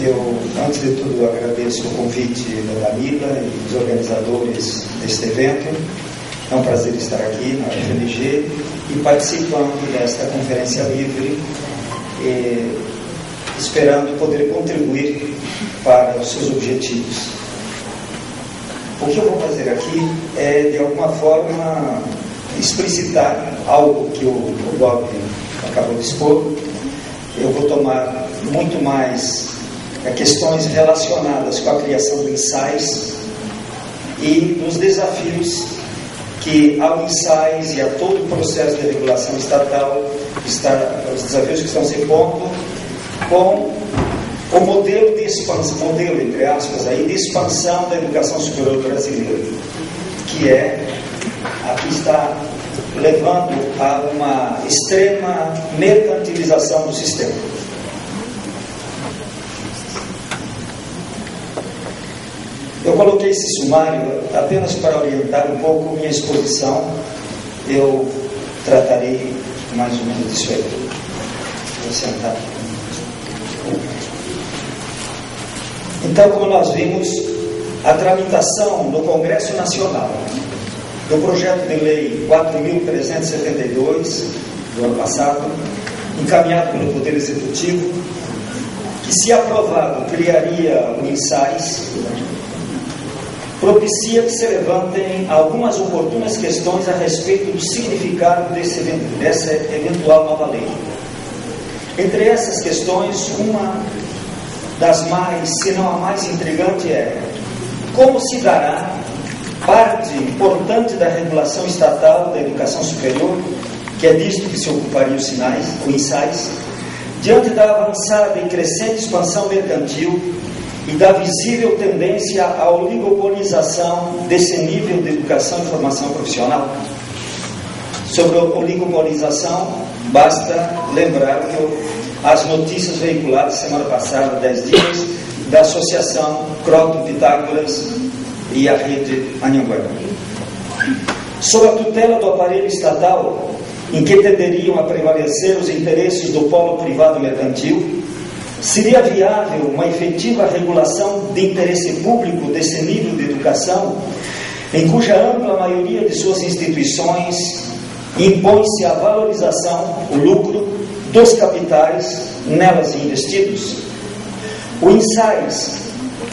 eu, antes de tudo, agradeço o convite da Danila e dos organizadores deste evento. É um prazer estar aqui na UFMG e participando desta conferência livre, esperando poder contribuir para os seus objetivos. O que eu vou fazer aqui é, de alguma forma, explicitar algo que o Bob acabou de expor. Eu vou tomar muito mais questões relacionadas com a criação do INSAIS e dos desafios que ao INSAIS e a todo o processo de regulação estatal, os desafios que estão se pondo com o modelo de expansão, modelo, entre aspas, aí, de expansão da educação superior brasileira, que é a que está levando a uma extrema mercantilização do sistema. Eu coloquei esse sumário apenas para orientar um pouco minha exposição. Eu tratarei mais ou menos disso aí. Vou sentar. Então, como nós vimos, a tramitação no Congresso Nacional do projeto de lei 4.372 do ano passado, encaminhado pelo Poder Executivo, que, se aprovado, criaria o INSAIS, propicia que se levantem algumas oportunas questões a respeito do significado dessa eventual nova lei. Entre essas questões, uma das mais, se não a mais intrigante, é como se dará parte importante da regulação estatal da educação superior, que é disto que se ocuparia o INSAIS, diante da avançada e crescente expansão mercantil e da visível tendência à oligopolização desse nível de educação e formação profissional. Sobre a oligopolização, basta lembrar que as notícias veiculadas semana passada, 10 dias, da Associação Croton Pitágoras e a Rede Anhanguera. Sob a tutela do aparelho estatal, em que tenderiam a prevalecer os interesses do polo privado mercantil, seria viável uma efetiva regulação de interesse público desse nível de educação, em cuja ampla maioria de suas instituições impõe-se a valorização, o lucro, dos capitais nelas investidos? O INSAIS,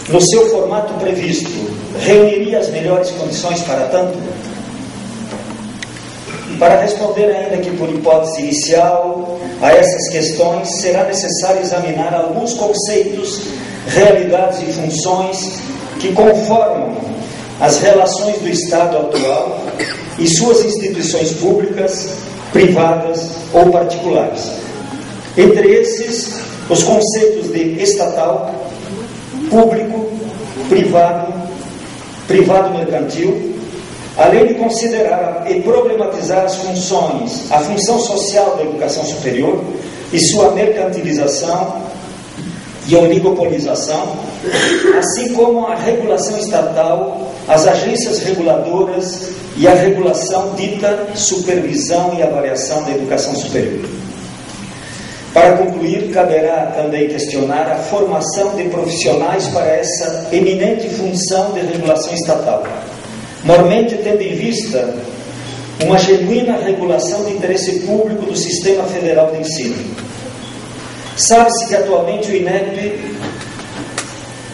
no seu formato previsto, reuniria as melhores condições para tanto? Para responder, ainda que por hipótese inicial, a essas questões, será necessário examinar alguns conceitos, realidades e funções que conformam as relações do Estado atual e suas instituições públicas, privadas ou particulares. Entre esses, os conceitos de estatal, público, privado, privado mercantil, além de considerar e problematizar as funções, a função social da educação superior e sua mercantilização e oligopolização, assim como a regulação estatal, as agências reguladoras e a regulação dita supervisão e avaliação da educação superior. Para concluir, caberá também questionar a formação de profissionais para essa eminente função de regulação estatal, mormente tendo em vista uma genuína regulação de interesse público do Sistema Federal de Ensino. Sabe-se que atualmente o INEP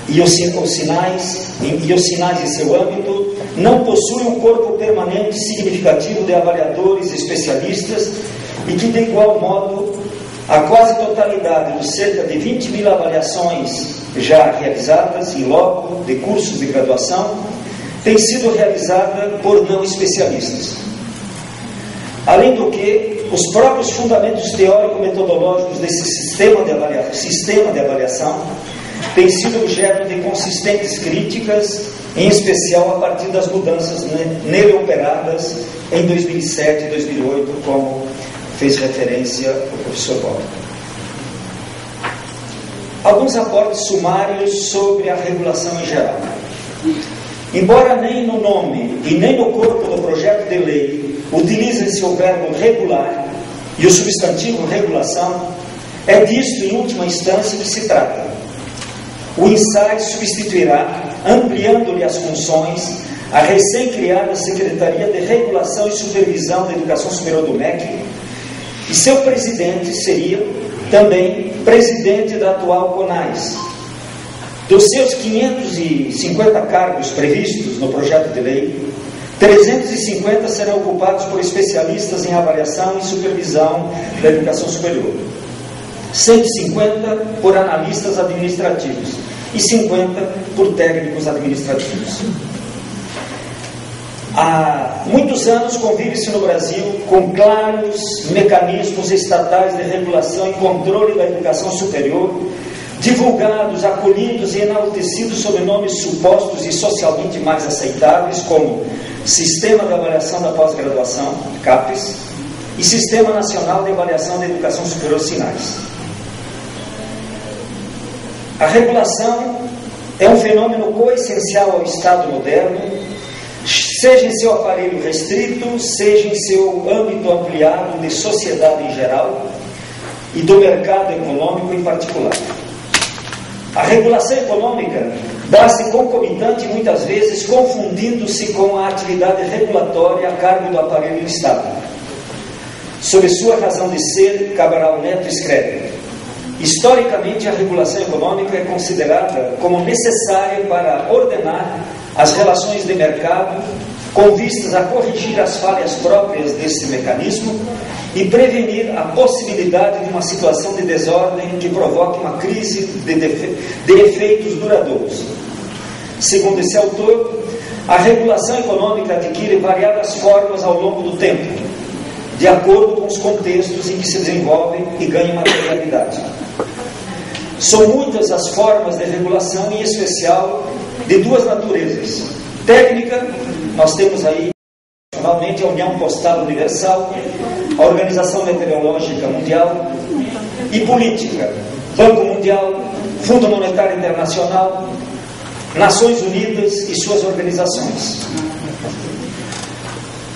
e os sinais em seu âmbito não possuem um corpo permanente significativo de avaliadores especialistas e que, de igual modo, a quase totalidade dos cerca de 20 mil avaliações já realizadas em loco de cursos de graduação tem sido realizada por não especialistas. Além do que, os próprios fundamentos teórico-metodológicos desse sistema de avaliação têm sido objeto de consistentes críticas, em especial a partir das mudanças nele operadas em 2007 e 2008, como fez referência o professor Bob. Alguns aportes sumários sobre a regulação em geral. Embora nem no nome e nem no corpo do projeto de lei utilizem-se o verbo regular e o substantivo regulação, é disto, em última instância, que se trata. o INSAE substituirá, ampliando-lhe as funções, a recém-criada Secretaria de Regulação e Supervisão da Educação Superior do MEC, e seu presidente seria também presidente da atual CONAS. Dos seus 550 cargos previstos no projeto de lei, 350 serão ocupados por especialistas em avaliação e supervisão da educação superior, 150 por analistas administrativos e 50 por técnicos administrativos. Há muitos anos convive-se no Brasil com claros mecanismos estatais de regulação e controle da educação superior, divulgados, acolhidos e enaltecidos sob nomes supostos e socialmente mais aceitáveis, como Sistema de Avaliação da Pós-Graduação, CAPES, e Sistema Nacional de Avaliação da Educação Superior, SINAES. A regulação é um fenômeno coessencial ao Estado moderno, seja em seu aparelho restrito, seja em seu âmbito ampliado de sociedade em geral e do mercado econômico em particular. A regulação econômica dá-se concomitante e muitas vezes confundindo-se com a atividade regulatória a cargo do aparelho do Estado. Sob sua razão de ser, Cabral Neto escreve: historicamente, a regulação econômica é considerada como necessária para ordenar as relações de mercado, com vistas a corrigir as falhas próprias deste mecanismo e prevenir a possibilidade de uma situação de desordem que provoque uma crise de efeitos duradouros. Segundo esse autor, a regulação econômica adquire variadas formas ao longo do tempo, de acordo com os contextos em que se desenvolve e ganha materialidade. São muitas as formas de regulação, em especial de duas naturezas. Técnica, nós temos aí, nacionalmente, a União Postal Universal, a Organização Meteorológica Mundial, e política, Banco Mundial, Fundo Monetário Internacional, Nações Unidas e suas organizações.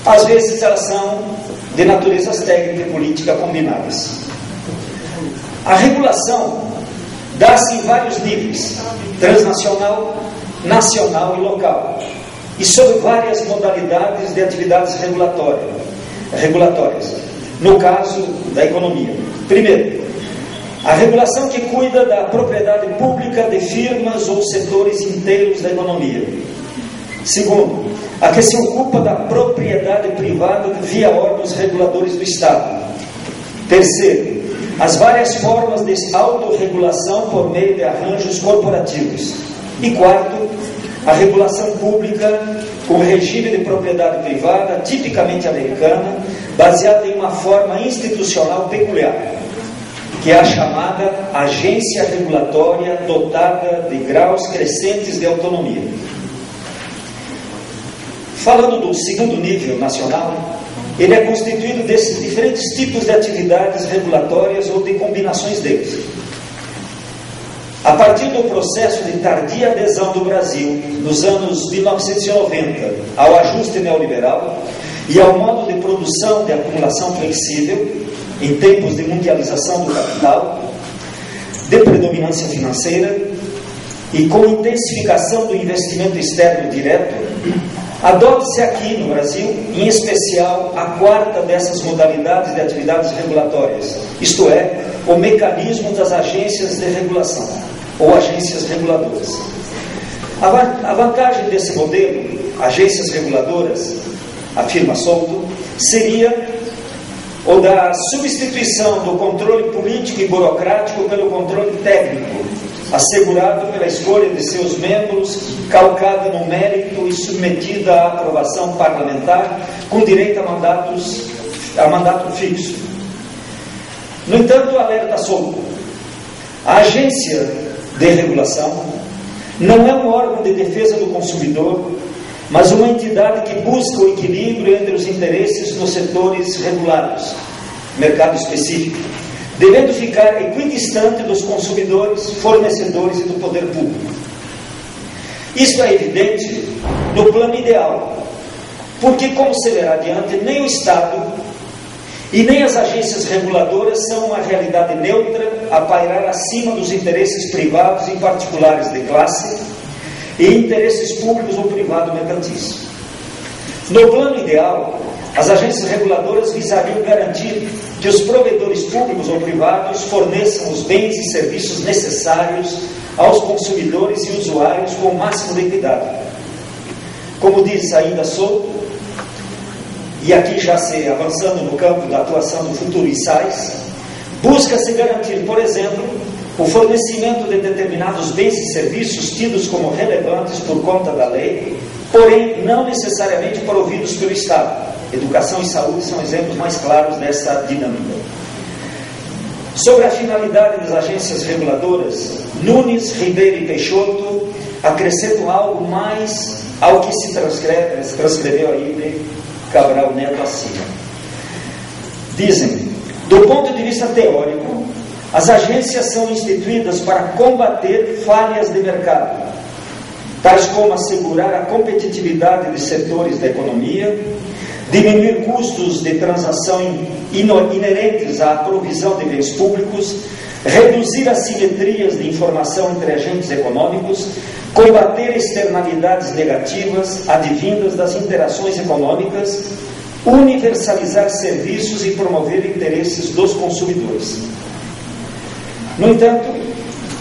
Às vezes elas são de naturezas técnica e política combinadas. A regulação dá-se em vários níveis: transnacional, nacional e local, e sob várias modalidades de atividades regulatórias, no caso da economia. Primeiro, a regulação que cuida da propriedade pública de firmas ou setores inteiros da economia. Segundo, a que se ocupa da propriedade privada via órgãos reguladores do Estado. Terceiro, as várias formas de autorregulação por meio de arranjos corporativos. E quarto, a regulação pública com regime de propriedade privada, tipicamente americana, baseada em uma forma institucional peculiar, que é a chamada agência regulatória dotada de graus crescentes de autonomia. Falando do segundo nível nacional, ele é constituído desses diferentes tipos de atividades regulatórias ou de combinações deles. A partir do processo de tardia adesão do Brasil, nos anos 1990, ao ajuste neoliberal e ao modo de produção de acumulação flexível, em tempos de mundialização do capital, de predominância financeira e com intensificação do investimento externo direto, adota-se aqui no Brasil, em especial, a quarta dessas modalidades de atividades regulatórias, isto é, o mecanismo das agências de regulação, ou agências reguladoras. A vantagem desse modelo, agências reguladoras, afirma Souto, seria ou da substituição do controle político e burocrático pelo controle técnico, assegurado pela escolha de seus membros, calcada no mérito e submetida à aprovação parlamentar, com direito a mandato fixo. No entanto, alerta Souto, a agência de regulação não é um órgão de defesa do consumidor, mas uma entidade que busca o equilíbrio entre os interesses dos setores regulados, mercado específico, devendo ficar equidistante dos consumidores, fornecedores e do poder público. Isso é evidente no plano ideal, porque, como se verá adiante, nem o Estado E nem as agências reguladoras são uma realidade neutra a pairar acima dos interesses privados e particulares de classe e interesses públicos ou privados mercantis. No plano ideal, as agências reguladoras visariam garantir que os provedores públicos ou privados forneçam os bens e serviços necessários aos consumidores e usuários com o máximo de equidade. Como diz ainda Souto, e aqui já se avançando no campo da atuação do futuro ISAIS, busca-se garantir, por exemplo, o fornecimento de determinados bens e serviços tidos como relevantes por conta da lei, porém não necessariamente providos pelo Estado. Educação e saúde são exemplos mais claros dessa dinâmica. Sobre a finalidade das agências reguladoras, Nunes, Ribeiro e Peixoto acrescentam algo mais ao que se transcreveu aí de Cabral Neto acima. Dizem, do ponto de vista teórico, as agências são instituídas para combater falhas de mercado, tais como assegurar a competitividade de setores da economia, diminuir custos de transação inerentes à provisão de bens públicos, reduzir assimetrias de informação entre agentes econômicos, combater externalidades negativas advindas das interações econômicas, universalizar serviços e promover interesses dos consumidores. No entanto,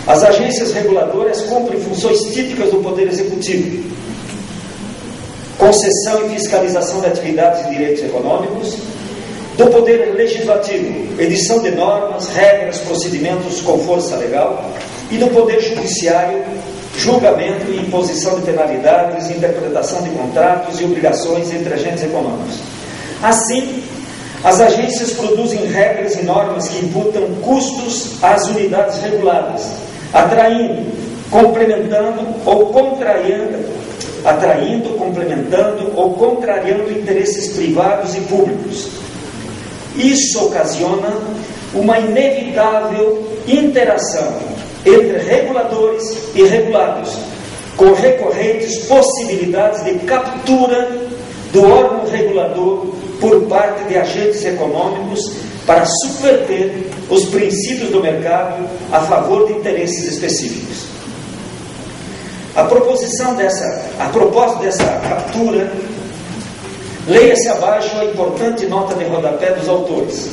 as agências reguladoras cumprem funções típicas do Poder Executivo: concessão e fiscalização de atividades e direitos econômicos; do Poder Legislativo, edição de normas, regras, procedimentos com força legal; e do Poder Judiciário, julgamento e imposição de penalidades, interpretação de contratos e obrigações entre agentes econômicos. Assim, as agências produzem regras e normas que imputam custos às unidades reguladas, atraindo, complementando ou contrariando interesses privados e públicos. Isso ocasiona uma inevitável interação entre reguladores e regulados, com recorrentes possibilidades de captura do órgão regulador por parte de agentes econômicos para subverter os princípios do mercado a favor de interesses específicos. A propósito dessa captura, leia-se abaixo a importante nota de rodapé dos autores.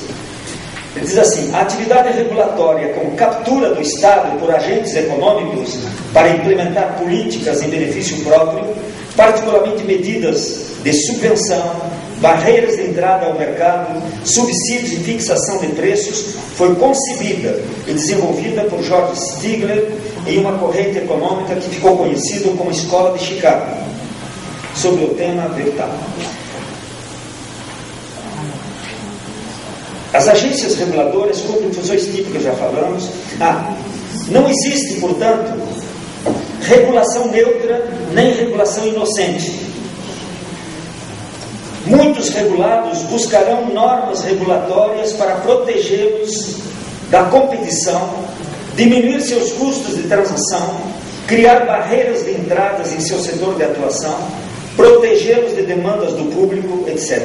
Ele diz assim: a atividade regulatória como captura do Estado por agentes econômicos para implementar políticas em benefício próprio, particularmente medidas de subvenção, barreiras de entrada ao mercado, subsídios e fixação de preços, foi concebida e desenvolvida por George Stigler em uma corrente econômica que ficou conhecida como Escola de Chicago, sobre o tema vegetal. As agências reguladoras cumprem funções típicas, já falamos. Não existe, portanto, regulação neutra nem regulação inocente. Muitos regulados buscarão normas regulatórias para protegê-los da competição, diminuir seus custos de transação, criar barreiras de entradas em seu setor de atuação, protegê-los de demandas do público, etc.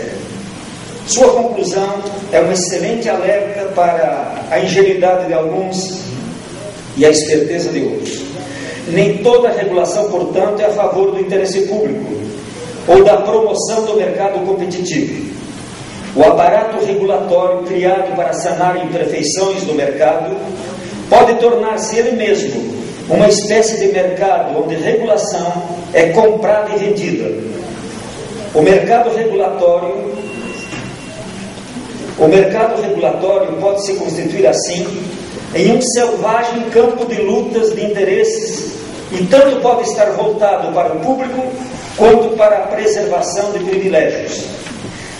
Sua conclusão é um excelente alerta para a ingenuidade de alguns e a esperteza de outros. Nem toda regulação, portanto, é a favor do interesse público ou da promoção do mercado competitivo. O aparato regulatório criado para sanar imperfeições do mercado pode tornar-se ele mesmo uma espécie de mercado onde regulação é comprada e vendida. O mercado regulatório pode se constituir assim em um selvagem campo de lutas de interesses e tanto pode estar voltado para o público quanto para a preservação de privilégios.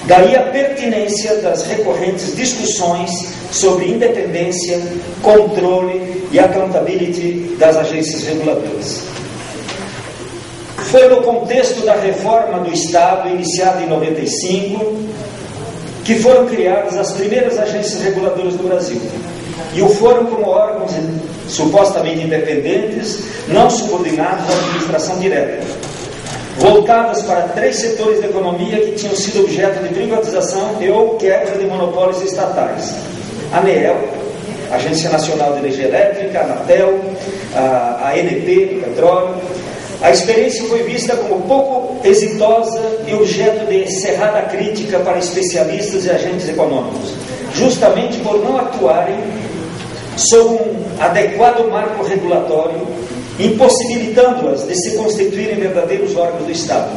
Daí a pertinência das recorrentes discussões sobre independência, controle e accountability das agências reguladoras. Foi no contexto da reforma do Estado, iniciada em 95, que foram criadas as primeiras agências reguladoras do Brasil. E o foram como órgãos supostamente independentes, não subordinados à administração direta. voltadas para 3 setores da economia que tinham sido objeto de privatização e ou quebra de monopólios estatais. A ANEEL, Agência Nacional de Energia Elétrica, a Anatel, a EDP, do petróleo. A experiência foi vista como pouco exitosa e objeto de cerrada crítica para especialistas e agentes econômicos, justamente por não atuarem sob um adequado marco regulatório, impossibilitando-as de se constituírem verdadeiros órgãos do Estado.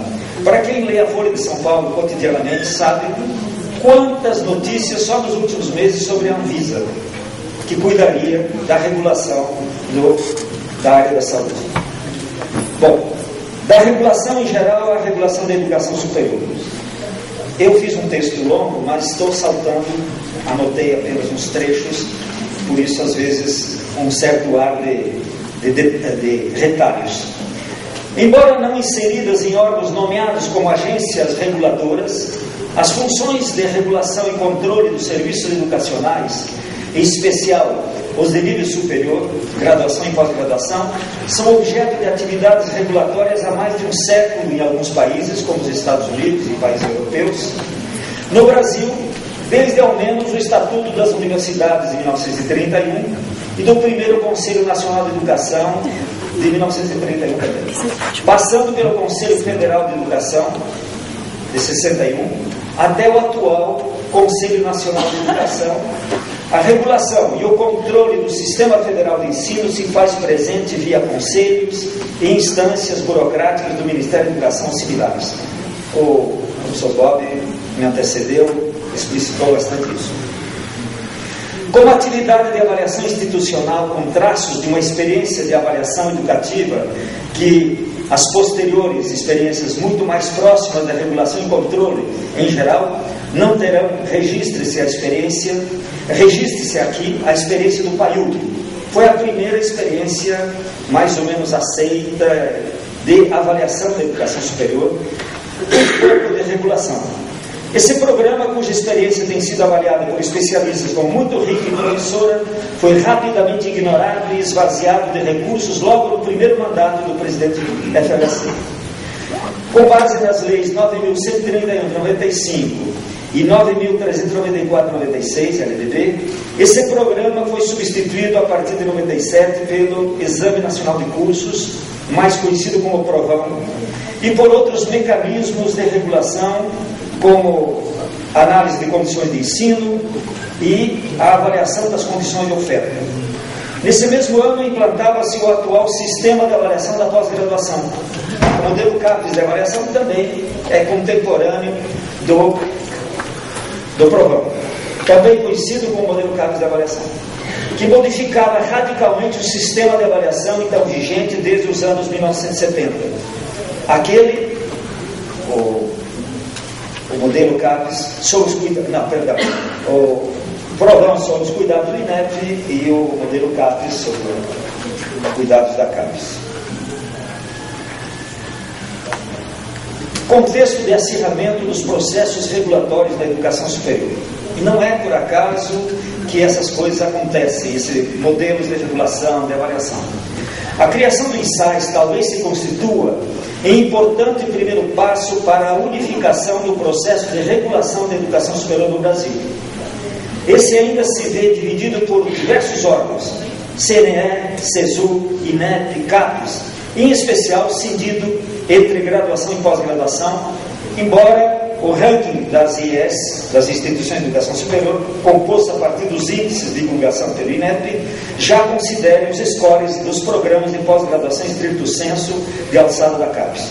Para quem lê a Folha de São Paulo cotidianamente, sabe quantas notícias só nos últimos meses sobre a Anvisa, que cuidaria da regulação da área da saúde. Bom, da regulação em geral à regulação da educação superior. Eu fiz um texto longo, mas estou saltando, anotei apenas uns trechos, por isso às vezes um certo ar de retalhos. Embora não inseridas em órgãos nomeados como agências reguladoras, as funções de regulação e controle dos serviços educacionais, em especial os de nível superior, graduação e pós-graduação, são objeto de atividades regulatórias há mais de um século em alguns países, como os Estados Unidos e países europeus. No Brasil, desde ao menos o Estatuto das Universidades, de 1931, e do primeiro Conselho Nacional de Educação, de 1931 também, passando pelo Conselho Federal de Educação, de 61, até o atual Conselho Nacional de Educação. A regulação e o controle do Sistema Federal de Ensino se faz presente via conselhos e instâncias burocráticas do Ministério da Educação similares. O professor Bob me antecedeu, explicitou bastante isso. Como atividade de avaliação institucional com traços de uma experiência de avaliação educativa que as posteriores experiências muito mais próximas da regulação e controle, em geral, não terão, registre-se aqui a experiência do PAIUB. Foi a primeira experiência mais ou menos aceita de avaliação da educação superior e de regulação. Esse programa, cuja experiência tem sido avaliada por especialistas como muito rica e promissora, foi rapidamente ignorado e esvaziado de recursos logo no primeiro mandato do presidente FHC. Com base nas leis 9.131 de 95 e 9.394 de 96, LDB, esse programa foi substituído a partir de 97 pelo Exame Nacional de Cursos, mais conhecido como Provão, e por outros mecanismos de regulação, como análise de condições de ensino e a avaliação das condições de oferta. Nesse mesmo ano, implantava-se o atual sistema de avaliação da pós-graduação. O modelo CAPES de avaliação também é contemporâneo do Provão, também conhecido como modelo CAPES de avaliação, que modificava radicalmente o sistema de avaliação então vigente desde os anos 1970. O modelo CAPES sob os cuidados, o Provão sob os cuidados do INEP e o modelo CAPES sob os cuidados da CAPES. Contexto de acirramento dos processos regulatórios da educação superior. E não é por acaso que essas coisas acontecem, esses modelos de regulação, de avaliação. A criação do INSAES talvez se constitua em importante primeiro passo para a unificação do processo de regulação da educação superior no Brasil. Esse ainda se vê dividido por diversos órgãos, CNE, CESU, INEP, CAPES, em especial cindido entre graduação e pós-graduação, embora o ranking das IES, das Instituições de Educação Superior, composto a partir dos índices de divulgação pelo INEP, já considere os scores dos programas de pós-graduação estricto sensu de alçada da CAPES.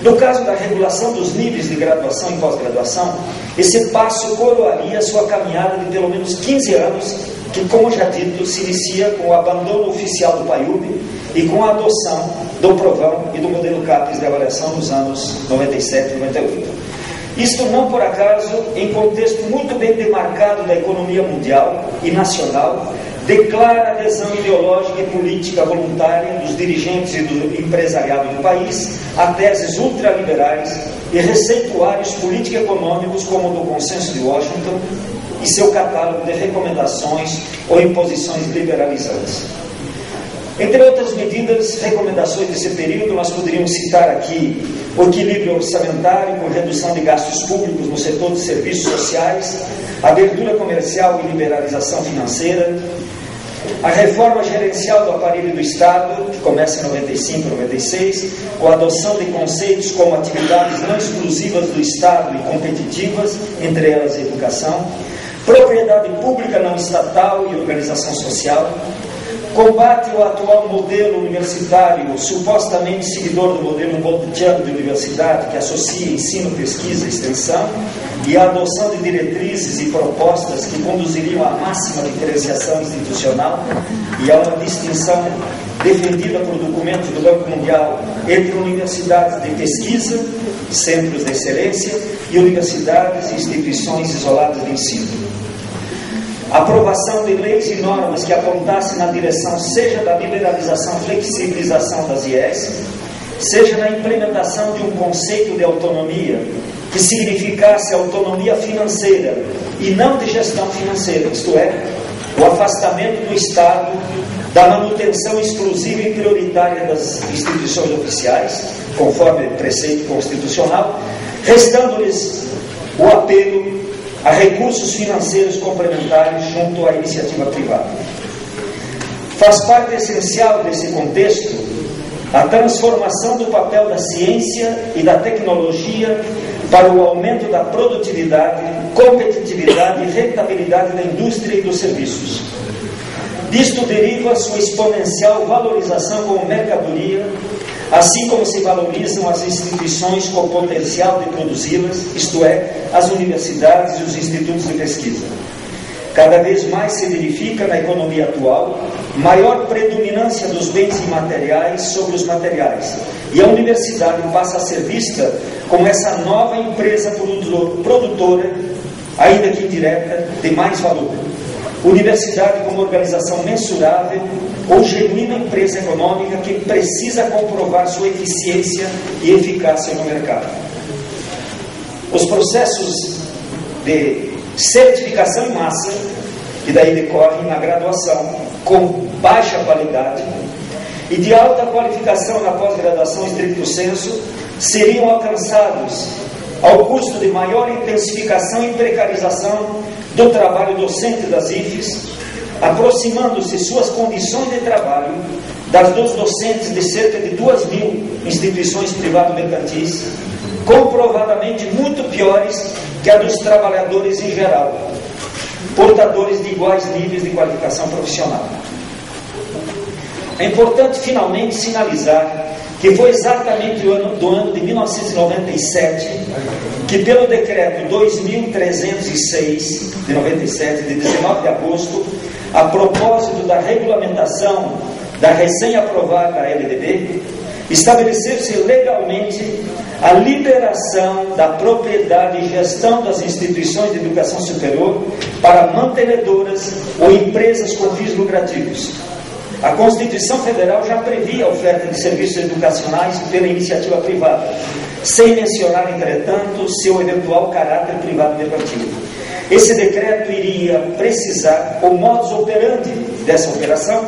No caso da regulação dos níveis de graduação e pós-graduação, esse passo coroaria sua caminhada de pelo menos 15 anos, que, como já dito, se inicia com o abandono oficial do PAIUB e com a adoção do Provão e do modelo CAPES de avaliação nos anos 97 e 98. Isto não por acaso, em contexto muito bem demarcado da economia mundial e nacional, declara adesão ideológica e política voluntária dos dirigentes e do empresariado do país a teses ultraliberais e receituários político-econômicos como o do Consenso de Washington e seu catálogo de recomendações ou imposições liberalizantes. Entre outras medidas, recomendações desse período, nós poderíamos citar aqui o equilíbrio orçamentário com redução de gastos públicos no setor de serviços sociais, abertura comercial e liberalização financeira, a reforma gerencial do aparelho do Estado, que começa em 95 e 96, com a adoção de conceitos como atividades não exclusivas do Estado e competitivas, entre elas a educação, propriedade pública não estatal e organização social, combate ao atual modelo universitário, supostamente seguidor do modelo Boltiano de universidade, que associa ensino, pesquisa e extensão, e a adoção de diretrizes e propostas que conduziriam à máxima diferenciação institucional e a uma distinção defendida por documentos do Banco Mundial entre universidades de pesquisa, centros de excelência, e universidades e instituições isoladas de ensino. Aprovação de leis e normas que apontassem na direção seja da liberalização, flexibilização das IES, seja na implementação de um conceito de autonomia que significasse autonomia financeira e não de gestão financeira, isto é, o afastamento do Estado da manutenção exclusiva e prioritária das instituições oficiais, conforme preceito constitucional, restando-lhes o apelo a recursos financeiros complementares junto à iniciativa privada. Faz parte essencial desse contexto a transformação do papel da ciência e da tecnologia para o aumento da produtividade, competitividade e rentabilidade da indústria e dos serviços. Disto deriva sua exponencial valorização como mercadoria, assim como se valorizam as instituições com potencial de produzi-las, isto é, as universidades e os institutos de pesquisa. Cada vez mais se verifica na economia atual maior predominância dos bens imateriais sobre os materiais, e a universidade passa a ser vista como essa nova empresa produtora, ainda que indireta, de mais valor. Universidade como organização mensurável ou genuína empresa econômica que precisa comprovar sua eficiência e eficácia no mercado. Os processos de certificação em massa, que daí decorrem na graduação, com baixa qualidade, e de alta qualificação na pós-graduação estricto sensu, seriam alcançados ao custo de maior intensificação e precarização do trabalho docente das IFES, aproximando-se suas condições de trabalho das dos docentes de cerca de 2.000 instituições privado-mercantis, comprovadamente muito piores que a dos trabalhadores em geral, portadores de iguais níveis de qualificação profissional. É importante finalmente sinalizar que foi exatamente do ano de 1997 que, pelo decreto 2306 de 97, de 19 de agosto, a propósito da regulamentação da recém-aprovada LDB, estabeleceu-se legalmente a liberação da propriedade e gestão das instituições de educação superior para mantenedoras ou empresas com fins lucrativos. A Constituição Federal já previa a oferta de serviços educacionais pela iniciativa privada, sem mencionar, entretanto, seu eventual caráter privado-mercantil. Esse decreto iria precisar o modus operandi dessa operação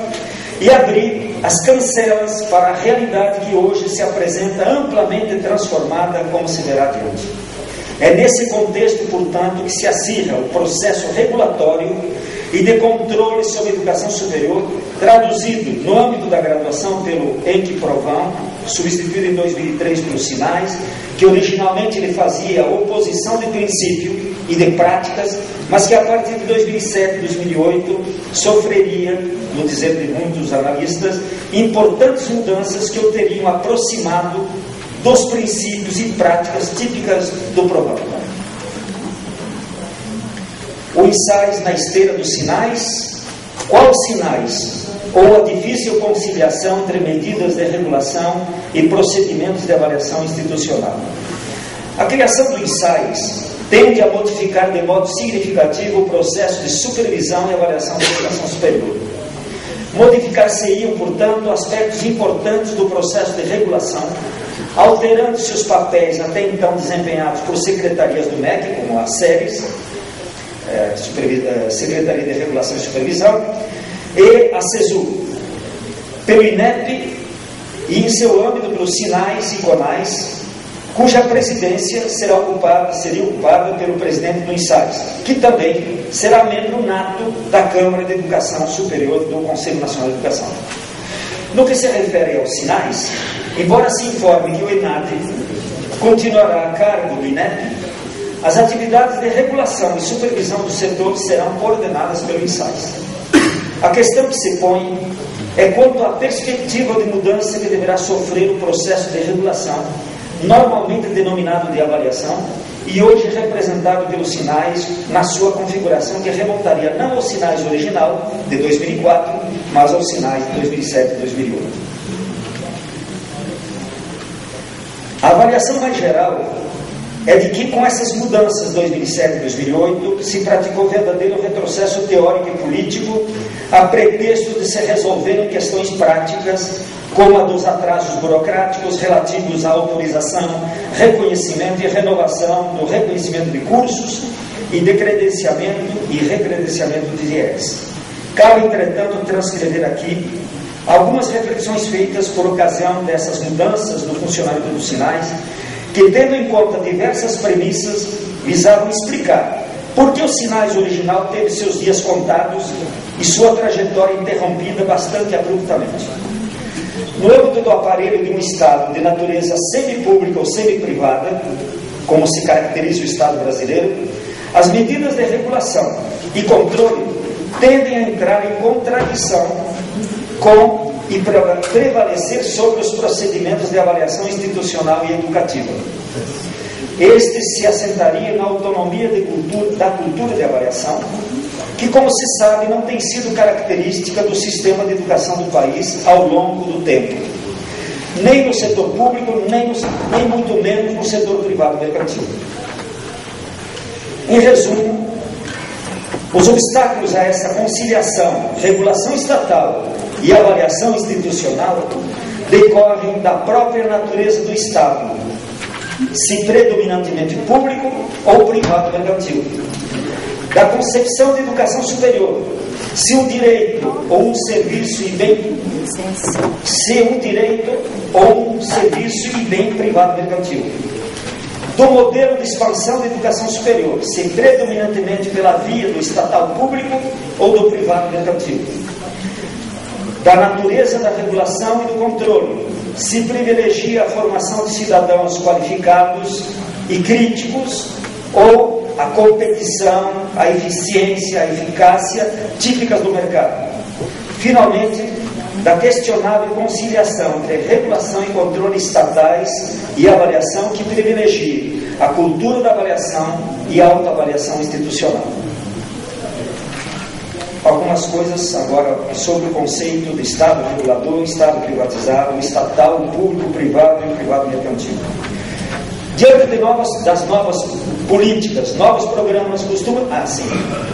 e abrir as cancelas para a realidade que hoje se apresenta amplamente transformada, como se verá adiante. É nesse contexto, portanto, que se acirra o processo regulatório e de controle sobre a educação superior, traduzido no âmbito da graduação pelo ENC-Provan, substituído em 2003 pelos SINAIS, que originalmente ele fazia oposição de princípio e de práticas, mas que a partir de 2007 e 2008 sofreria, no dizer de muitos analistas, importantes mudanças que o teriam aproximado dos princípios e práticas típicas do programa. O ensaios na esteira dos sinais. Quais sinais? Ou a difícil conciliação entre medidas de regulação e procedimentos de avaliação institucional. A criação do ensaios tende a modificar de modo significativo o processo de supervisão e avaliação da educação superior. Modificar-se-iam, portanto, aspectos importantes do processo de regulação, alterando-se os papéis até então desempenhados por secretarias do MEC, como a SERES, Secretaria de Regulação e Supervisão, e a CESU. pelo INEP e, em seu âmbito, pelos SINAIS e CONAIS, cuja presidência seria ocupada pelo presidente do INSAIS, que também será membro nato da Câmara de Educação Superior do Conselho Nacional de Educação. No que se refere aos SINAIS, embora se informe que o ENAD continuará a cargo do INEP, as atividades de regulação e supervisão do setor serão coordenadas pelo INSAIS. A questão que se põe é quanto à perspectiva de mudança que deverá sofrer o processo de regulação, normalmente denominado de avaliação, e hoje representado pelos SINAIS na sua configuração que remontaria não aos SINAIS original, de 2004, mas aos SINAIs de 2007 e 2008. A avaliação mais geral é de que, com essas mudanças de 2007 e 2008, se praticou verdadeiro retrocesso teórico e político a pretexto de se resolverem questões práticas, como a dos atrasos burocráticos relativos à autorização, reconhecimento e renovação do reconhecimento de cursos e de credenciamento e recredenciamento de IES. Cabe, entretanto, transcrever aqui algumas reflexões feitas por ocasião dessas mudanças no funcionamento dos SINAIS, que, tendo em conta diversas premissas, visavam explicar por que o SINAIS original teve seus dias contados e sua trajetória interrompida bastante abruptamente. No âmbito do aparelho de um Estado de natureza semipública ou semiprivada, como se caracteriza o Estado brasileiro, as medidas de regulação e controle tendem a entrar em contradição com e prevalecer sobre os procedimentos de avaliação institucional e educativa. Estes se assentariam na autonomia da cultura de avaliação, que, como se sabe, não tem sido característica do sistema de educação do país ao longo do tempo, nem no setor público, nem muito menos no setor privado mercantil. Em resumo, os obstáculos a essa conciliação, regulação estatal e avaliação institucional decorrem da própria natureza do Estado, se predominantemente público ou privado mercantil, da concepção de educação superior, se um direito ou um serviço e bem privado mercantil, do modelo de expansão da educação superior, se predominantemente pela via do estatal público ou do privado mercantil, da natureza da regulação e do controle, se privilegia a formação de cidadãos qualificados e críticos ou a competição, a eficiência, a eficácia típicas do mercado. Finalmente, da questionável conciliação entre regulação e controle estatais e avaliação que privilegia a cultura da avaliação e a autoavaliação institucional. Algumas coisas agora sobre o conceito de Estado regulador, Estado privatizado, estatal, público, privado e privado mercantil. Diante das novas políticas, novos programas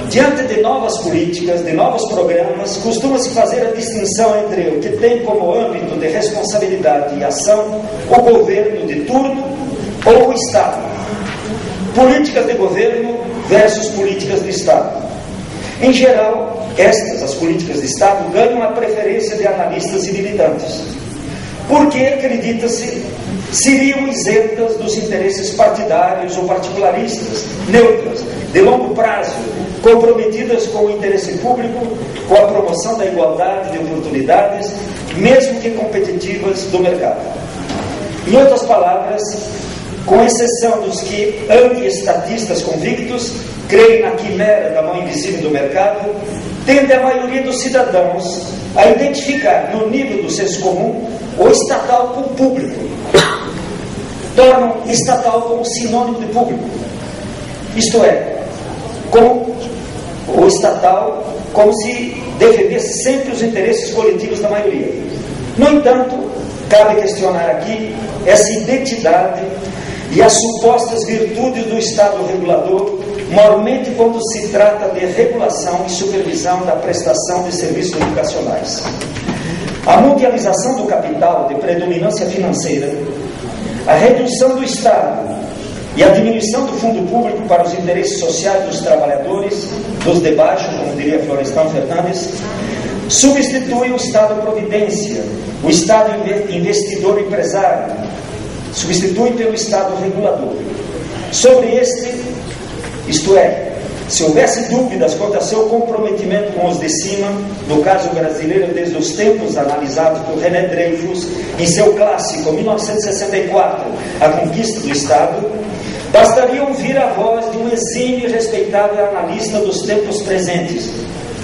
diante de novas políticas, de novos programas, costuma-se fazer a distinção entre o que tem como âmbito de responsabilidade e ação o governo de turno ou o Estado. Políticas de governo versus políticas de Estado. Em geral, as políticas de Estado, ganham a preferência de analistas e militantes, porque, acredita-se, seriam isentas dos interesses partidários ou particularistas, neutras, de longo prazo, comprometidas com o interesse público, com a promoção da igualdade de oportunidades, mesmo que competitivas, do mercado. Em outras palavras, com exceção dos que, anti-estatistas convictos, creem na quimera da mão invisível do mercado, tende a maioria dos cidadãos a identificar, no nível do senso comum, o estatal com o público. Tornam estatal como sinônimo de público. Isto é, com o estatal como se defendesse sempre os interesses coletivos da maioria. No entanto, cabe questionar aqui essa identidade e as supostas virtudes do Estado regulador, mormente quando se trata de regulação e supervisão da prestação de serviços educacionais. A mundialização do capital de predominância financeira, a redução do Estado e a diminuição do fundo público para os interesses sociais dos trabalhadores, dos de baixo, como diria Florestan Fernandes, Substitui o Estado-providência, o Estado investidor empresário, substitui pelo Estado regulador. Sobre este, isto é, se houvesse dúvidas quanto a seu comprometimento com os de cima, no caso brasileiro desde os tempos analisados por René Dreyfus em seu clássico 1964, A Conquista do Estado, bastaria ouvir a voz de um exímio e respeitável analista dos tempos presentes,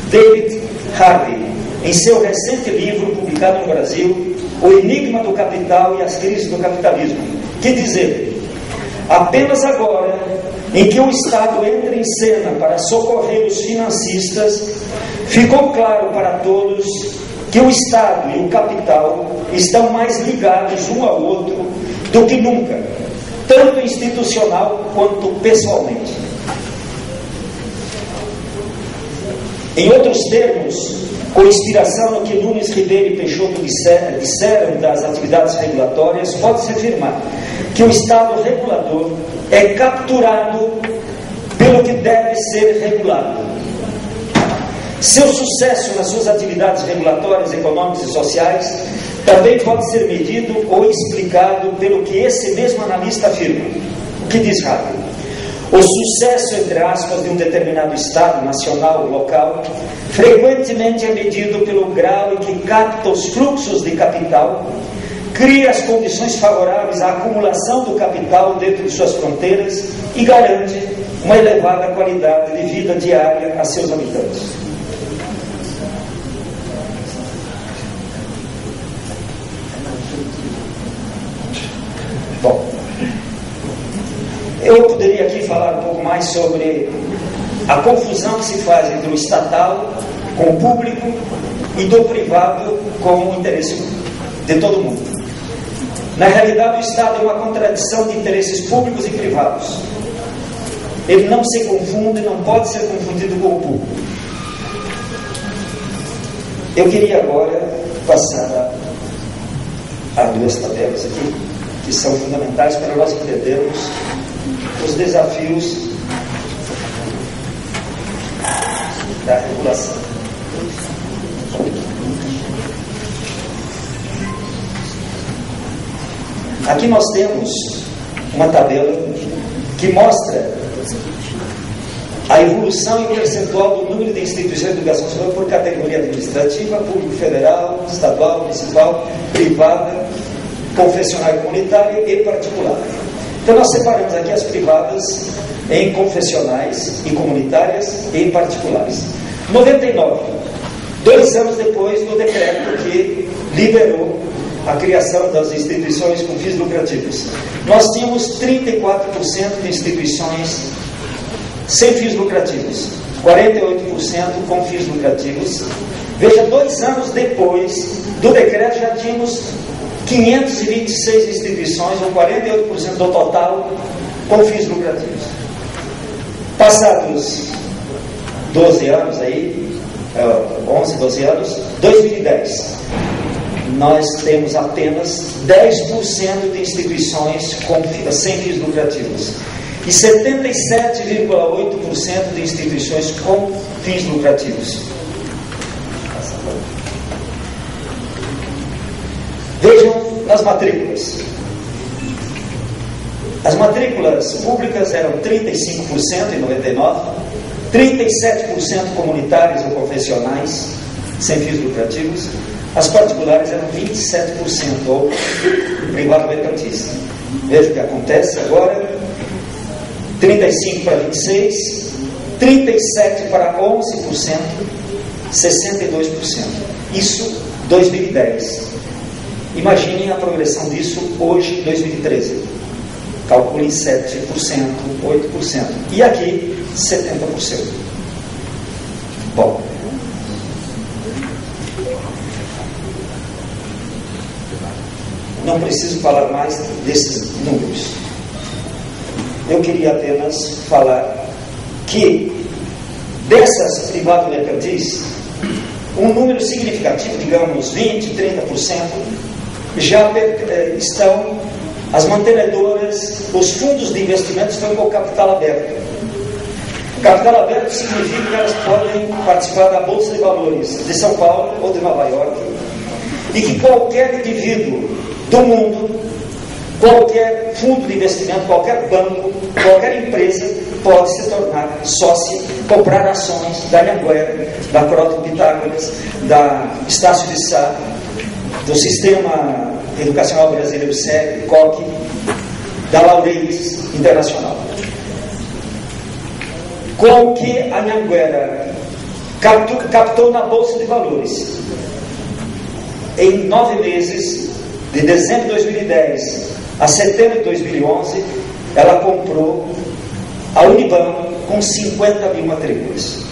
David Harvey, em seu recente livro publicado no Brasil, O Enigma do Capital e as Crises do Capitalismo, que diz ele: apenas agora, em que o Estado entra em cena para socorrer os financistas, ficou claro para todos que o Estado e o capital estão mais ligados um ao outro do que nunca, tanto institucional quanto pessoalmente. Em outros termos, com inspiração no que Nunes Ribeiro e Peixoto disseram das atividades regulatórias, pode-se afirmar que o Estado regulador é capturado pelo que deve ser regulado. Seu sucesso nas suas atividades regulatórias, econômicas e sociais também pode ser medido ou explicado pelo que esse mesmo analista afirma. O que diz Harvey? O sucesso, entre aspas, de um determinado Estado, nacional ou local, frequentemente é medido pelo grau em que capta os fluxos de capital, cria as condições favoráveis à acumulação do capital dentro de suas fronteiras e garante uma elevada qualidade de vida diária a seus habitantes. Bom, eu poderia aqui falar um pouco mais sobre a confusão que se faz entre o estatal com o público e do privado com o interesse de todo mundo. Na realidade, o Estado é uma contradição de interesses públicos e privados. Ele não se confunde, não pode ser confundido com o público. Eu queria agora passar a duas tabelas aqui, que são fundamentais para nós entendermos os desafios da regulação. Aqui nós temos uma tabela que mostra a evolução e o percentual do número de instituições de educação superior por categoria administrativa, público federal, estadual, municipal, privada, confessional e comunitária e particular. Então nós separamos aqui as privadas em confessionais e comunitárias e em particulares. 99, 2 anos depois do decreto que liberou a criação das instituições com fins lucrativos, nós tínhamos 34% de instituições sem fins lucrativos, 48% com fins lucrativos. Veja, 2 anos depois do decreto já tínhamos 526 instituições, ou 48% do total, com fins lucrativos. Passados 12 anos aí, 11, 12 anos, 2010, nós temos apenas 10% de instituições sem fins lucrativos e 77,8% de instituições com fins lucrativos. Vejam nas matrículas. As matrículas públicas eram 35% em 99, 37% comunitárias ou confessionais, sem fins lucrativos. As particulares eram 27%, ou privado mercantilista. Veja o que acontece agora: 35% para 26%, 37% para 11%, 62%. Isso 2010. Imaginem a progressão disso hoje, 2013. Calculem 7%, 8%. E aqui, 70%. Bom. Não preciso falar mais desses números. Eu queria apenas falar que dessas privadas mercantis, um número significativo, digamos 20%, 30%, já estão, as mantenedoras, os fundos de investimento estão com o capital aberto. Capital aberto significa que elas podem participar da Bolsa de Valores de São Paulo ou de Nova York, e que qualquer indivíduo do mundo, qualquer fundo de investimento, qualquer banco, qualquer empresa pode se tornar sócio, comprar ações da Anhanguera, da Croton Pitágoras, da Estácio de Sá, do Sistema Educacional Brasileiro SEB, COC, da Laureis Internacional. Com o que a Anhanguera captou na Bolsa de Valores, em 9 meses, de dezembro de 2010 a setembro de 2011, ela comprou a Unibanco com 50 mil matrículas.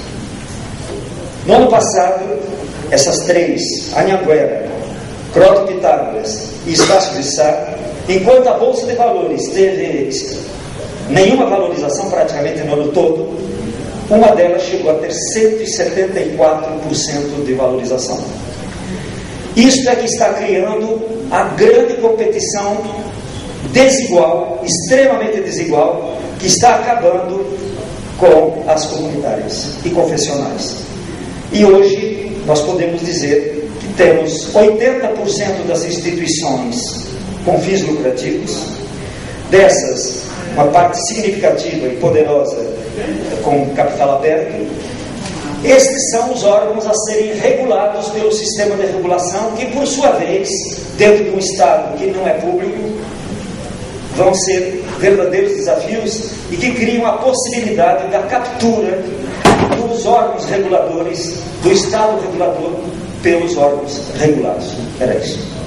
No ano passado, essas três, Anhanguera, Croton Pitágoras e Estácio de Sá, enquanto a Bolsa de Valores teve nenhuma valorização praticamente no ano todo, uma delas chegou a ter 174% de valorização. Isto é que está criando a grande competição desigual, extremamente desigual, que está acabando com as comunitárias e confessionais. E hoje nós podemos dizer que temos 80% das instituições com fins lucrativos, dessas uma parte significativa e poderosa com capital aberto. Estes são os órgãos a serem regulados pelo sistema de regulação, que por sua vez, dentro de um Estado que não é público, vão ser verdadeiros desafios e que criam a possibilidade da captura dos órgãos reguladores, do Estado regulador, pelos órgãos regulados. Era isso.